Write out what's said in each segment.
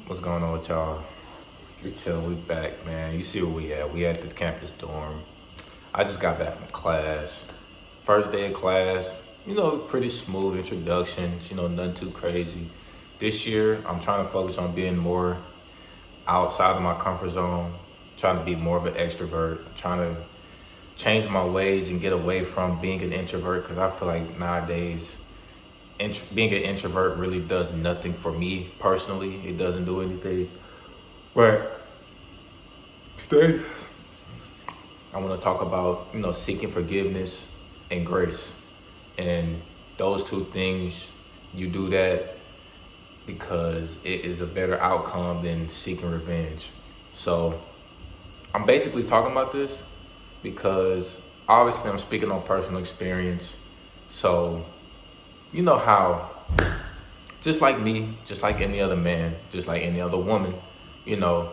What's going on with y'all? We chilling, we back, man. You see where we at. We at the campus dorm. I just got back from class. First day of class, pretty smooth introductions, nothing too crazy. This year, I'm trying to focus on being more outside of my comfort zone, trying to be more of an extrovert, trying to change my ways and get away from being an introvert, because I feel like nowadays, being an introvert really does nothing for me personally. It doesn't do anything. But today, I want to talk about, seeking forgiveness and grace. And those two things, you do that because it is a better outcome than seeking revenge. So I'm basically talking about this because obviously I'm speaking on personal experience. So you know how, just like me, just like any other man, just like any other woman, I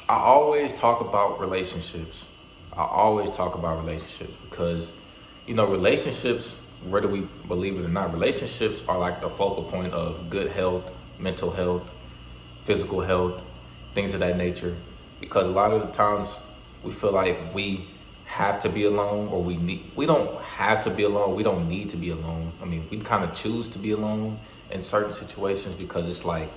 always talk about relationships. Because, relationships, whether we believe it or not, relationships are like the focal point of good health, mental health, physical health, things of that nature. Because a lot of the times we feel like we have to be alone, or we don't have to be alone. We don't need to be alone. I mean, we kind of choose to be alone in certain situations because it's like,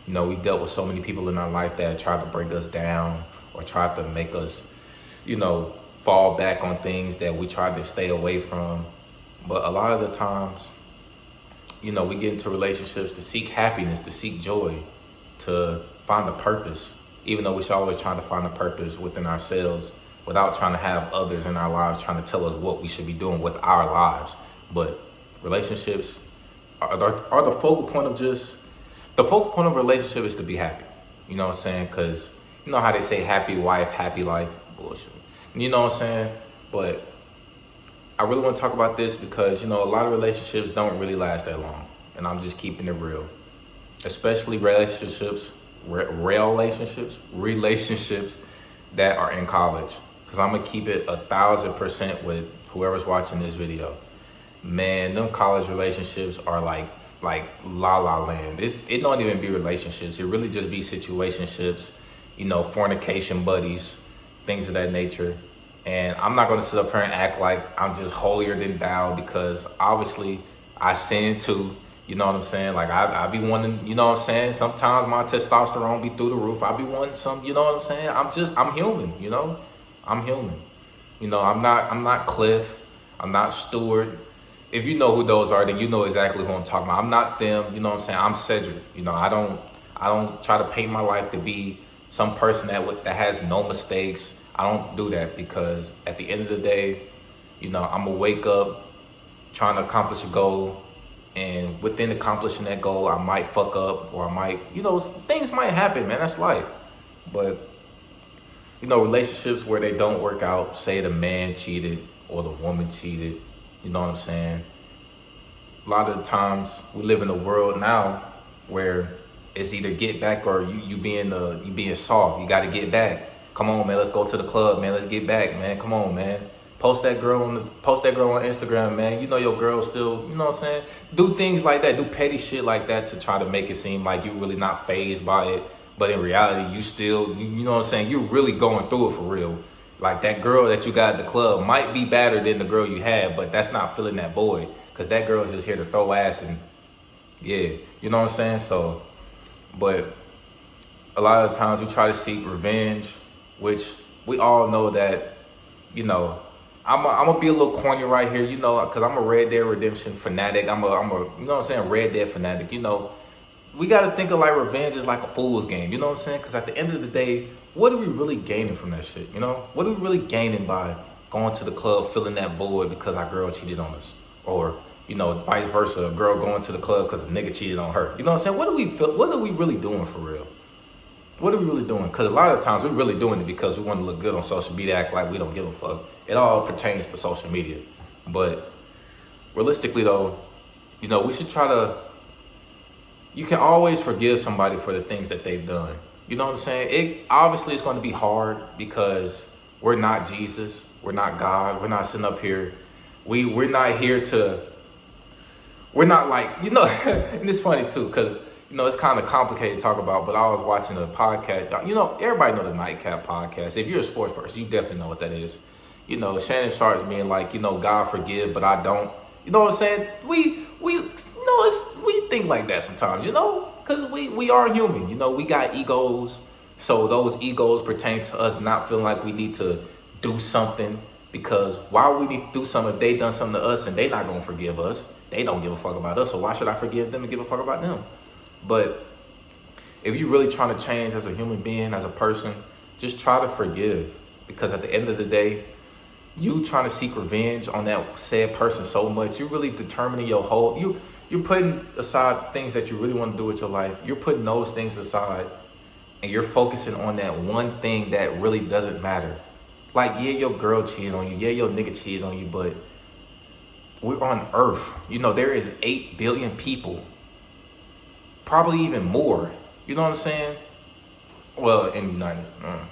we dealt with so many people in our life that tried to break us down or tried to make us, fall back on things that we tried to stay away from. But a lot of the times, we get into relationships to seek happiness, to seek joy, to find a purpose, even though we should always try to find a purpose within ourselves without trying to have others in our lives trying to tell us what we should be doing with our lives. But relationships are the focal point of the focal point of a relationship is to be happy. You know what I'm saying? Because you know how they say happy wife, happy life? Bullshit. You know what I'm saying? But I really want to talk about this because, a lot of relationships don't really last that long. And I'm just keeping it real. Especially relationships that are in college. Because I'm going to keep it 1,000% with whoever's watching this video. Man, them college relationships are like la la land. It don't even be relationships. It really just be situationships, fornication buddies, things of that nature. And I'm not going to sit up here and act like I'm just holier than thou, because obviously I sin too. You know what I'm saying? Like I be wanting, you know what I'm saying? Sometimes my testosterone be through the roof. I be wanting some, you know what I'm saying? I'm human, I'm human. I'm not Cliff. I'm not Stewart. If you know who those are, then you know exactly who I'm talking about. I'm not them, you know what I'm saying? I'm Cedric. I don't try to paint my life to be some person that has no mistakes. I don't do that, because at the end of the day, I'm gonna wake up trying to accomplish a goal, and within accomplishing that goal, I might fuck up, or I might, things might happen, man. That's life. But, relationships where they don't work out, say the man cheated or the woman cheated, you know what I'm saying? A lot of the times we live in a world now where it's either get back or you being soft. You got to get back. Come on, man. Let's go to the club, man. Let's get back, man. Come on, man. Post that girl on Instagram, man. Your girl still, you know what I'm saying? Do things like that. Do petty shit like that to try to make it seem like you're really not fazed by it. But in reality, you still, you know what I'm saying? You're really going through it for real. Like that girl that you got at the club might be better than the girl you had, but that's not filling that void, because that girl is just here to throw ass and yeah, you know what I'm saying? So, but a lot of times we try to seek revenge, which we all know that, I'm gonna be a little corny right here, because I'm a Red Dead Redemption fanatic. I'm a, you know what I'm saying, Red Dead fanatic. We gotta think of like revenge is like a fool's game, you know what I'm saying? Because at the end of the day, what are we really gaining from that shit, What are we really gaining by going to the club, filling that void because our girl cheated on us? Or, vice versa, a girl going to the club because a nigga cheated on her. You know what I'm saying? What are we really doing for real? What are we really doing? Because a lot of times we're really doing it because we want to look good on social media, act like we don't give a fuck. It all pertains to social media. But realistically though, we should try to, you can always forgive somebody for the things that they've done. You know what I'm saying? Obviously it's going to be hard because we're not Jesus. We're not God. We're not sitting up here. We're not here to, we're not like, and it's funny too, because you know, it's kind of complicated to talk about, but I was watching a podcast. You know, everybody know the Nightcap podcast. If you're a sports person, you definitely know what that is. You know, Shannon Sharp's being like, you know, God forgive, but I don't. You know what I'm saying? We think like that sometimes, you know, because we are human. You know, we got egos. So those egos pertain to us not feeling like we need to do something, because why would we need to do something if they done something to us and they not going to forgive us? They don't give a fuck about us. So why should I forgive them and give a fuck about them? But if you're really trying to change as a human being, as a person, just try to forgive. Because at the end of the day, you trying to seek revenge on that said person so much, you're really determining your whole, you're putting aside things that you really want to do with your life. You're putting those things aside and you're focusing on that one thing that really doesn't matter. Like, yeah, your girl cheated on you. Yeah, your nigga cheated on you, but we're on Earth. You know, there is 8 billion people, probably even more. You know what I'm saying? Well, in the United,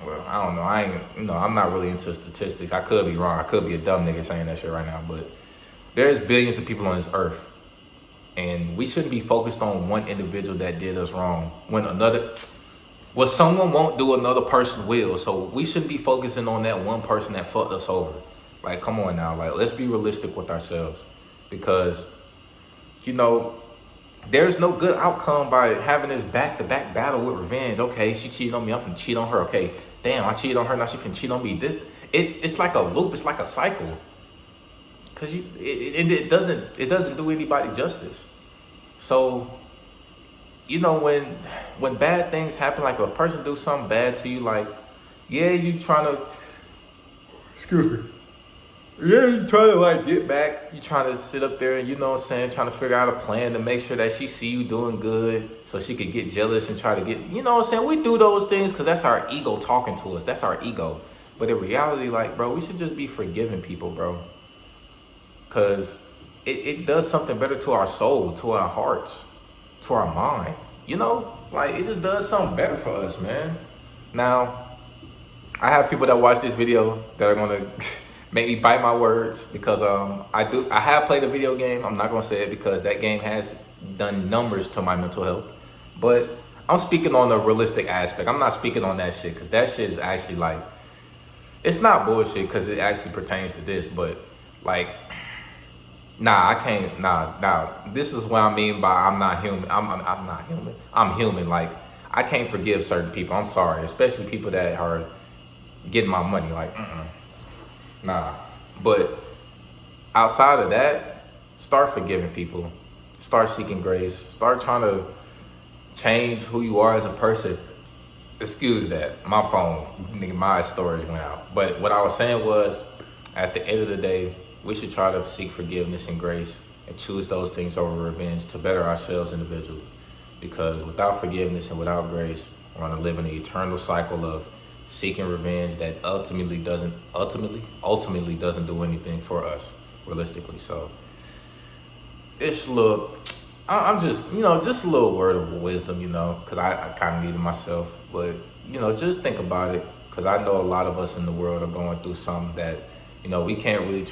well, I don't know. I'm not really into statistics. I could be wrong. I could be a dumb nigga saying that shit right now, but there's billions of people on this earth. And we shouldn't be focused on one individual that did us wrong. What someone won't do, another person will. So we shouldn't be focusing on that one person that fucked us over. Like, come on now. Like, let's be realistic with ourselves. Because, you know, there's no good outcome by having this back-to-back battle with revenge. Okay, she cheated on me, I'm finna cheat on her. Okay, damn, I cheated on her, now she finna cheat on me. It's like a loop, it's like a cycle. Cause it doesn't do anybody justice. So, you know, when bad things happen, like a person do something bad to you, like, yeah, you trying to, yeah, you trying to like get back. You trying to sit up there and, you know what I'm saying, trying to figure out a plan to make sure that she see you doing good so she could get jealous and try to get, you know what I'm saying? We do those things because that's our ego talking to us. That's our ego. But in reality, like, bro, we should just be forgiving people, bro. Because it does something better to our soul, to our hearts, to our mind. You know? Like, it just does something better for us, man. Now, I have people that watch this video that are going to make me bite my words, because I have played a video game. I'm not gonna say it because that game has done numbers to my mental health, but I'm speaking on the realistic aspect. I'm not speaking on that shit, because that shit is actually like, it's not bullshit because it actually pertains to this, but like, nah, I can't, nah, this is what I mean by I'm not human. I'm not human. I'm human. Like, I can't forgive certain people. I'm sorry, especially people that are getting my money. Like, nah. But outside of that, start forgiving people. Start seeking grace. Start trying to change who you are as a person. Excuse that. My phone, nigga, my storage went out. But what I was saying was, at the end of the day, we should try to seek forgiveness and grace and choose those things over revenge to better ourselves individually. Because without forgiveness and without grace, we're going to live in an eternal cycle of seeking revenge that ultimately doesn't do anything for us realistically. So it's I'm just, you know, just a little word of wisdom, you know, because I kind of need it myself. But, you know, just think about it, because I know a lot of us in the world are going through something that, you know, we can't really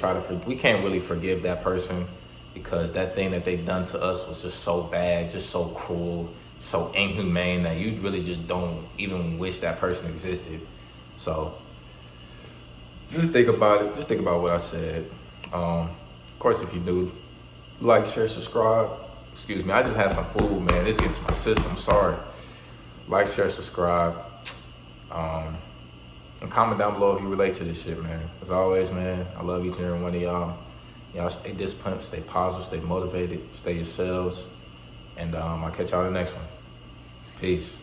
forgive that person, because that thing that they done to us was just so bad, just so cruel, so inhumane, that you really just don't even wish that person existed. So just think about it. Just think about what I said. Of course, if you do, like, share, subscribe. Excuse me, I just had some food, man. This gets to my system. Sorry. Like, share, subscribe. And comment down below if you relate to this shit, man. As always, man, I love each and every one of y'all. Y'all stay disciplined, stay positive, stay motivated, stay yourselves. And I'll catch y'all in the next one. Peace.